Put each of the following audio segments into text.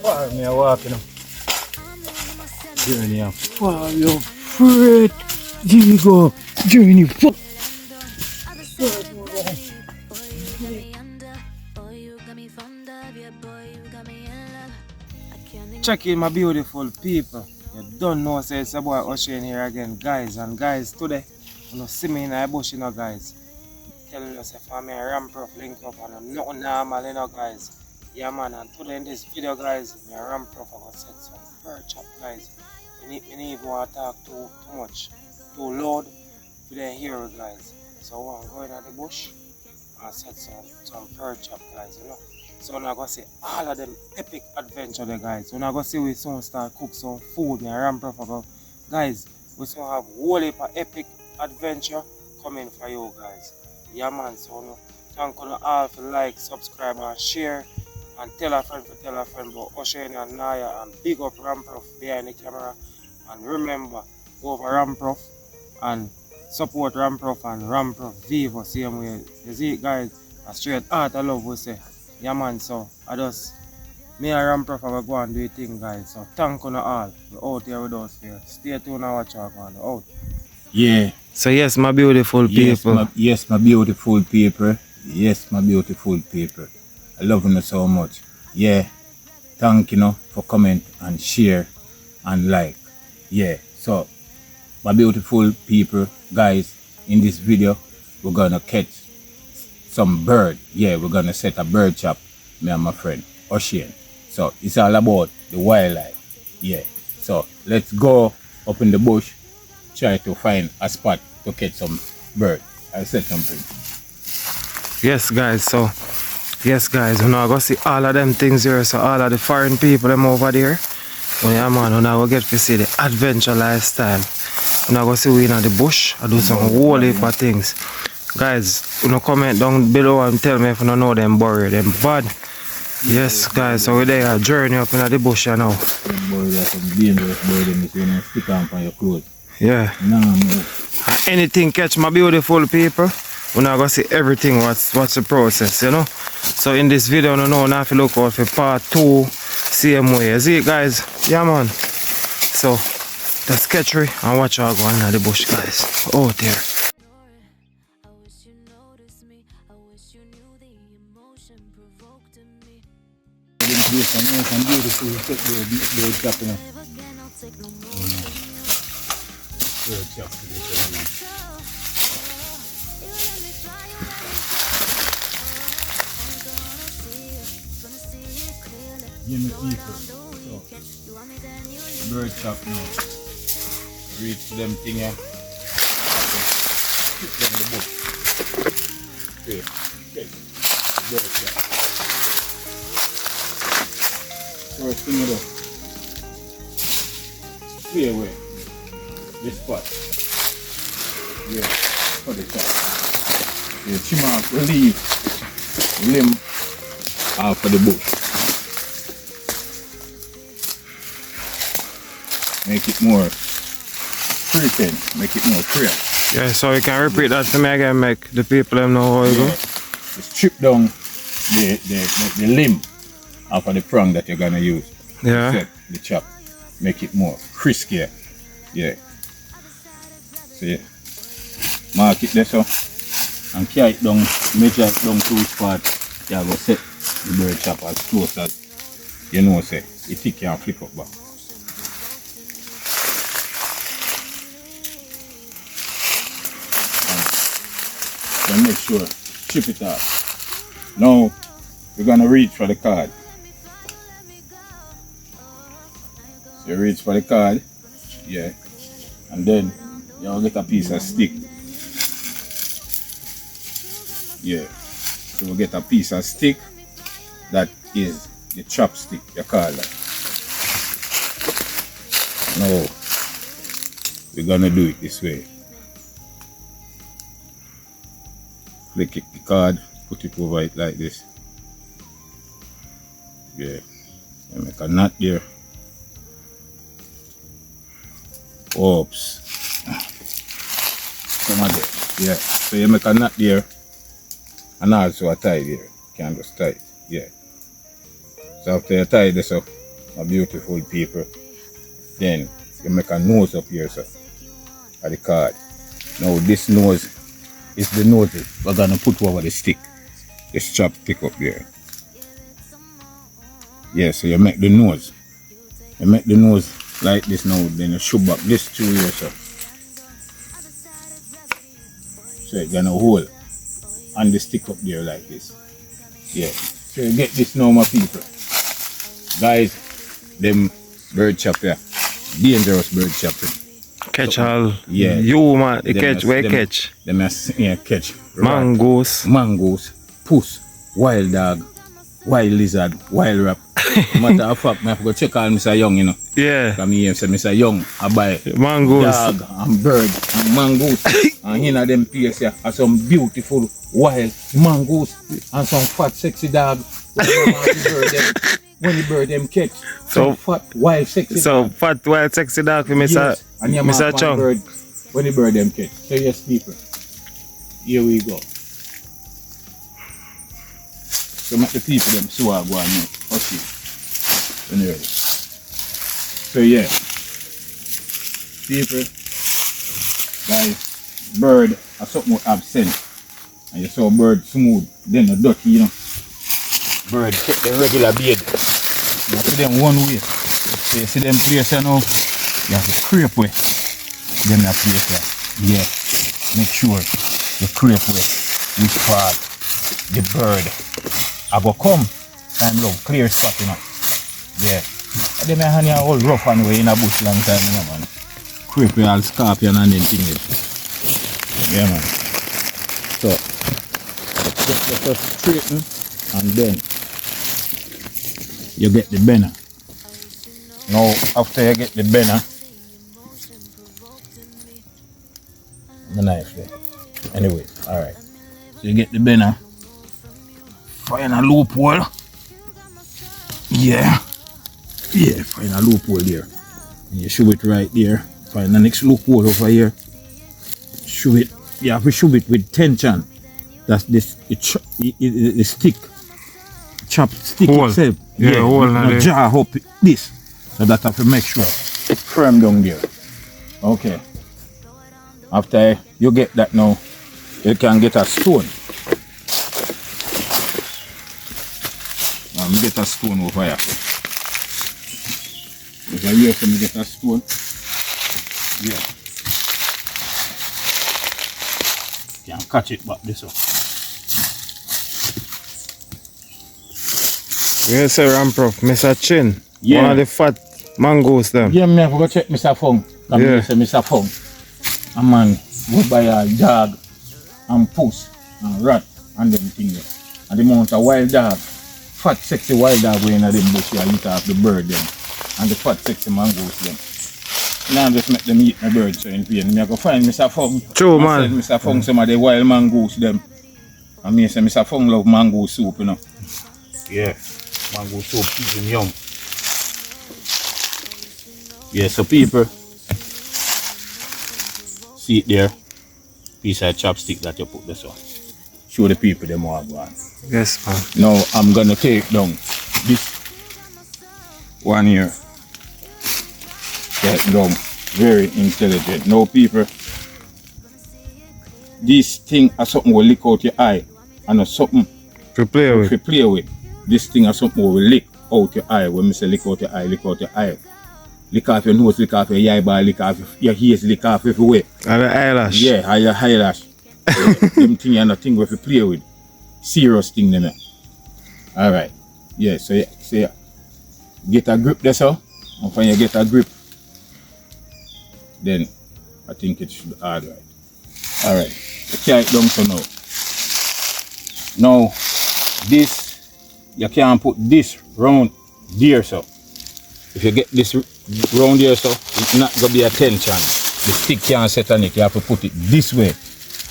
Far me a walking up. Journey up. Far you afraid. Here we go. Journey. Check in my beautiful people. You don't know say it's a boy Ocean here again, guys. And guys, today you know see me in a bush, you know, guys. Telling us if I'm a ramp prof link up and I'm not normal, you know, guys. Yeah, man. And today in this video, guys, my ramp prof I'm gonna set some perch up, guys. We need to talk too much, too loud. We didn't hear it, guys. So I'm going at the bush and set some perch up, guys, you know. So we're gonna see all of them epic adventure there, guys. We're gonna see we soon start cook some food. My ramp prof about, guys. We soon have whole heap of epic adventure coming for you, guys. Yeah, man. So no, thank you all for like, subscribe, and share, and tell a friend about Ocean and Naya, and big up ramp prof behind the camera. And remember, go over ramp prof and support ramp prof and ramp prof Vivo same way. You see it, guys? A straight heart of love we say. Yeah, man. So I just me and ramp prof are going to do a thing, guys. So thank you all. We're out here with us here. Stay tuned and watch our going out. Yeah. So yes, my beautiful people. Yes, my beautiful people. Yes, my beautiful people. I love you so much. Yeah. Thank you for comment and share and like. Yeah. So my beautiful people, guys, in this video we're gonna catch some bird. Yeah, we're gonna set a bird trap, me and my friend Ocean. So it's all about the wildlife. Yeah. So let's go up in the bush, try to find a spot to catch some bird. I'll set something. Yes, guys. So yes, guys, we're now gonna see all of them things here. So all of the foreign people them over there. Oh yeah, man, we're now gonna get to see the adventure lifestyle. We're now gonna see we in the bush. I do some whole heap of things. Guys, you know, comment down below and tell me if you don't know them buried, them bad. Yes, guys, so we're there, journey up in the bush now. Yeah. Anything catch my beautiful people, we're not gonna see everything what's the process, you know. So in this video, you know, now if you look out for part 2, same way. You see it, guys? Yeah, man. So that's sketchy and watch out going in the bush, guys. Out there. Bird trap now. Reach them thing here. Keep them in the book. Okay. Bird trap. First thing you do, clear away this spot. Yeah, for the trap. Yeah, trim off the leaf, limb off of the bush. Make it more pretend, make it more clear. Yeah, so you can repeat that to me again, make the people them know how you go. Just strip down the limb off of the prong that you're gonna use. Yeah. Set the chop, make it more crispier. Yeah. See, mark it there so, and carry it down, measure it down to each part. You go set the bird chop as close as you know. Say it can flip up back. And make sure strip it off. Now we're gonna reach for the card. So you reach for the card, yeah, and then you'll get a piece of stick. Yeah, so we'll get a piece of stick that is the chopstick, you call that. Now we're gonna do it this way. Flick it the card, put it over it like this. Yeah, and make a knot there. Oops. Come on there. Yeah. So you make a knot there and also a tie there. You can just tie it. Yeah. So after you tie this up, my beautiful people, then you make a nose up here, so at the card. Now this nose is the nose we're gonna put over the stick. The strap stick up there. Yeah, so you make the nose. You make the nose like this now, then you shove back this through here, so. So you're gonna hold and the stick up there like this. Yeah. So you get this now, my people. Guys, them bird chop here. Dangerous bird chopping. Catch all. Yeah. You man, you catch, where them, catch? Them yeah, catch. Mangoes. Mangoes, puss, wild dog, wild lizard, wild rat. Matter of fact, I have to go check on Mr. Young, you know. Yeah. Come here, say Mr. Young, I buy Mangoes. dog and bird and mangoes. And in them place here are some beautiful wild mangoes and some fat sexy dog. When the bird them catch. So fat wild sexy So dog. fat wild sexy dog for Mr. Yes. And you Mr. mark Chung. bird when the bird them catch. So yes people. Here we go. So make the people them so I go on now. Okay. Anyway. So yeah. People, guys, bird are something absent. And you saw bird smooth, then the dirty, you know. Bird take the regular bed. You have to them one way. So you see them place you know, you have to scrape away. Them that place there. Yeah. Make sure you scrape away which part the bird I go come and look clear spot, you know. Yeah. And then my hand are all rough anyway in a bush long time, you know, man. Creep all scorpion and then thing. Yeah, man. So just straighten and then you get the banner. Now after you get the banner, the knife there. Anyway, alright. So you get the banner. Find a loophole. Yeah. Yeah, find a loophole there. And you shove it right there. Find the next loophole over here. Shove it. You have to shove it with tension. That's this the stick. Chop stick hole. Itself. Yeah, hole now jar up this. So that have to make sure it's firm down there. Okay. After you get that now, you can get a stone. Get a stone over here. If I hear from me get a stone, yeah. You can catch it back this way. Yes, sir, Ramprof, Mr. Chin. Yeah. One of the fat mangoes them. Yeah, me have to go check Mr. Fong. Yeah. Say Mr. Fong. A man go buy a dog and puss and rat and them things. And the amount of wild dog, fat sexy wild dog going in them bush and eat off the bird them. And the fat sexy mangoes them. Now I just make them eat my bird so in pain. Me I go find Mr. Fong. True, man. Send Mr. Fong some of the wild mangoes them. And me say Mr. Fong love mango soup, you know. Yeah, mango soup is yum. Yeah, so people, see it there, piece of chopstick that you put this on. Show the people them what go on. Yes, man. Now I'm gonna take down this one here. Get down, very intelligent. Now people, this thing is something will lick out your eye, and something To play with. to play with. This thing is something will lick out your eye. When I say lick out your eye, lick out your eye. Lick off your nose, lick off your eyeball, lick off your ears, lick off everywhere. And the eyelash. Yeah, and your eyelash. Them thing and the thing we have to play with. Serious thing them. Alright. Yeah, so yeah, get a grip there, so. And when you get a grip, then I think it should be alright. Alright. You carry it down so now. Now, this, you can't put this round there, so. If you get this round here, so it's not gonna be a tension. The stick can't set on it. You have to put it this way.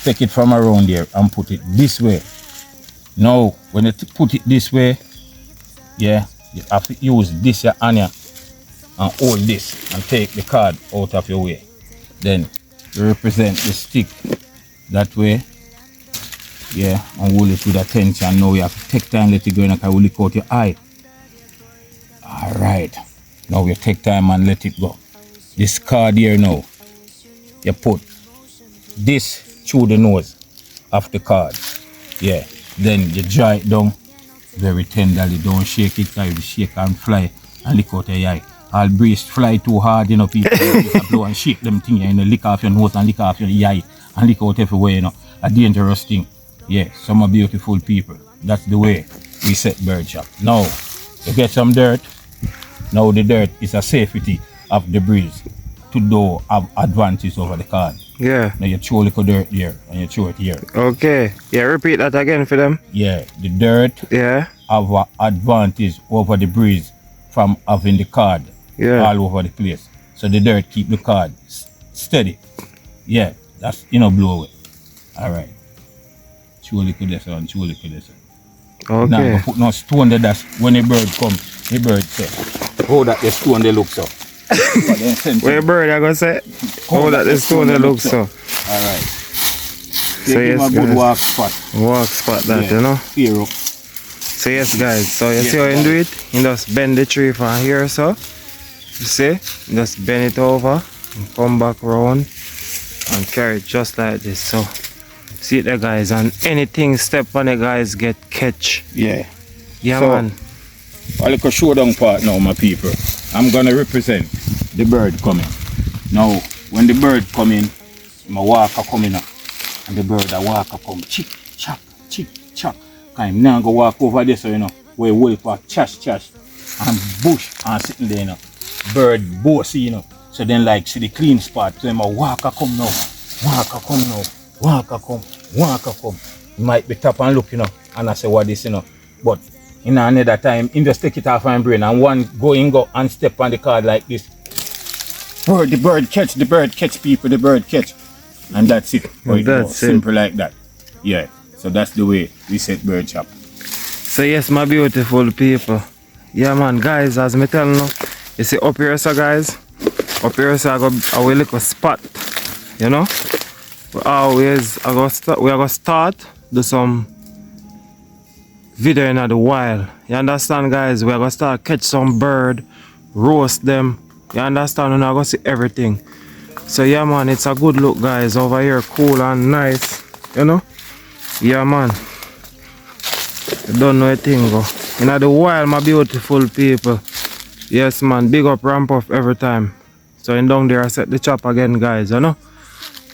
Take it from around here and put it this way. Now, when you put it this way, yeah, you have to use this your hand here and hold this and take the card out of your way. Then you represent the stick That way. Yeah, and hold it with attention. Now you have to take time, let it go in, and we'll look out your eye. Alright. Now you take time and let it go. This card here now, you put this through the nose of the card. Yeah. Then you dry it down very tenderly. Don't shake it, because you shake and fly and lick out your eye. All breeze fly too hard, you know, people blow and shake them thing, you know, lick off your nose and lick off your eye and lick out everywhere, you know. A dangerous thing. Yeah, some are beautiful people. That's the way we set bird shop. Now, you get some dirt. Now the dirt is a safety of the breeze to do have advantage over the card. Yeah. Now you throw a little dirt there and you throw it here. Okay. Yeah, repeat that again for them. Yeah, the dirt have an advantage over the breeze from having the card all over the place. So the dirt keep the card steady. Yeah, that's, you know, blow away. Alright. Surely could this one, surely could this one. Okay. Now you put no stone there, that's when the bird come, the bird say, oh that the stone they look so. Where bird I gonna say? Oh that the stone they look so. Alright. So yes, a good walk spot. Walk spot that, you know. Here up. So yes guys, so you see how you do it? You just bend the tree from here so. You see? You just bend it over and come back round and carry it just like this. So see it there guys, and anything step on it guys get catch. Yeah. Yeah so, man. A little showdown part now my people. I'm gonna represent the bird coming. Now when the bird come in, my walker coming up. And the bird a walker come chick chop, chick chop. I'm now go walk over this, you know, where wolf are chash and bush and sitting there, you know. Bird bossy, you know. So then like see the clean spot. So my walker come now. Walker come now. Walker come. Walker come. You might be tap and look, you know, and I say what this, you know. But in another time, him just take it off my brain and one go and step on the card like this. The bird catch people, the bird catch. And that's it. That's simple like that. Yeah. So that's the way we set bird shop. So yes, my beautiful people. Yeah man, guys, as me tell you, you see up here so guys, up here so I go a little spot, you know. We always we are gonna start do some video in the wild. You understand guys? We are gonna start catch some bird, roast them. You understand? We're not gonna see everything. So yeah man, it's a good look guys over here, cool and nice, you know. Yeah man, you don't know a thing go. In the wild my beautiful people. Yes man, big up ramp up every time. So in down there I set the chop again guys, you know.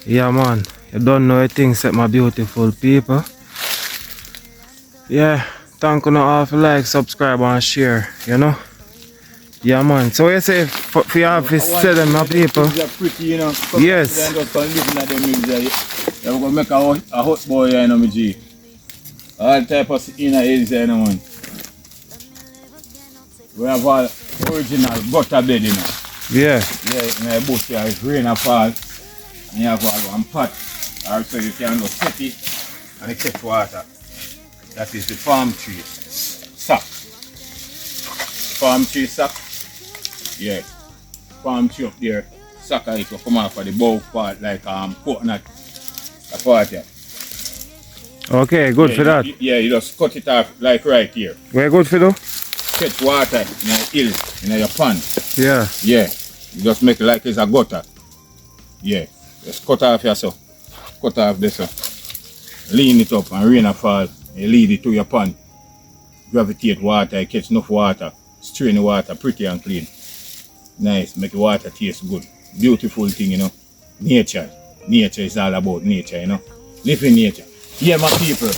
Yeah man, you don't know a thing set my beautiful people. Yeah, thank you all for like, subscribe and share, you know. Yeah man, so you say for you have to sell them my people. Pretty, you know. Yes. We're gonna make a hot boy, you know, my G. All type of inner age, you know, man. We have all original gutter bed, you know. Yeah. Yeah, in the bush here, if rain fall, and you have all one pot. Also, you can go set it and it catch water. That is the palm tree sap. Palm tree sap. Yeah. Palm tree up there. Sack it will come off of the bow part like coconut. A part here. Okay, good for that. You just cut it off like right here. Very good for that. Catch water in a hill, in your pond. Yeah. Yeah. You just make it like it's a gutter. Yeah. Just cut off here so. Cut off this so. Lean it up and rain fall. You lead it to your pond. Gravitate water, you catch enough water. Strain the water pretty and clean. Nice, make the water taste good. Beautiful thing, you know. Nature. Nature is all about nature, you know. Live in nature. Yeah, my people.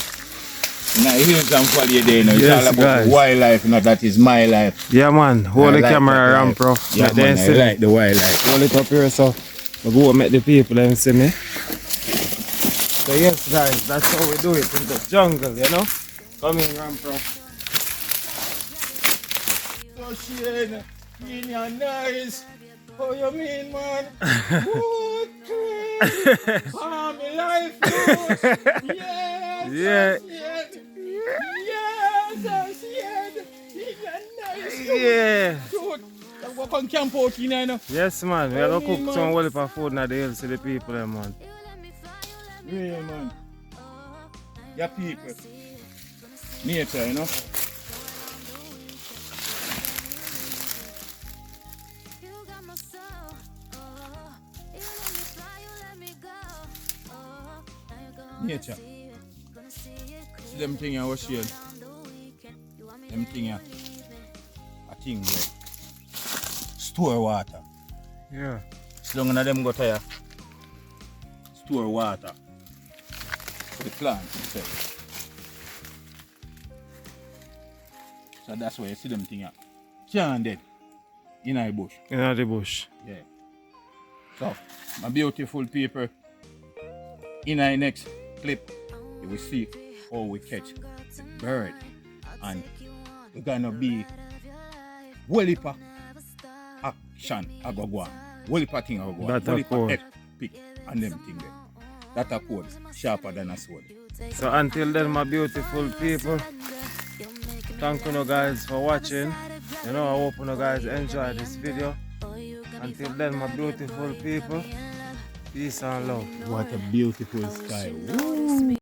Now, here's some valley there, you know. It's all about the wildlife, you know. That is my life. Yeah, man. Hold the camera around, bro. Yeah, man, I like the wildlife. Hold it up here, so I go and make the people them see me. So, yes, guys, that's how we do it in the jungle, you know. Come in, Ram, bro. So, Shane, you're nice. How you mean, man? Good, crazy. Oh, my life goes. Yes, yeah. Yes, yeah. Good. Work on camp out, you know. Yes, man. We are going to cook some well for food in the hills to the people, man. Real man. Yeah, people. Nature, you know. Nature. See them thing I was sharing. Them thing I think there. Store water. Yeah. As long as them go there, store water for the plant itself. So that's why you see them thing here. Can't dead in the bush. In the bush. Yeah. So, my beautiful people, in our next clip, you will see how we catch the bird. And we're gonna be whole heap of action I go on. Whole heap of thing I go on. That Whole a heap of code. epic and them thing there. That a code sharper than a sword. So until then, my beautiful people, thank you guys for watching. You know, I hope you guys enjoy this video. Until then, my beautiful people, peace and love. What a beautiful sky. Woo.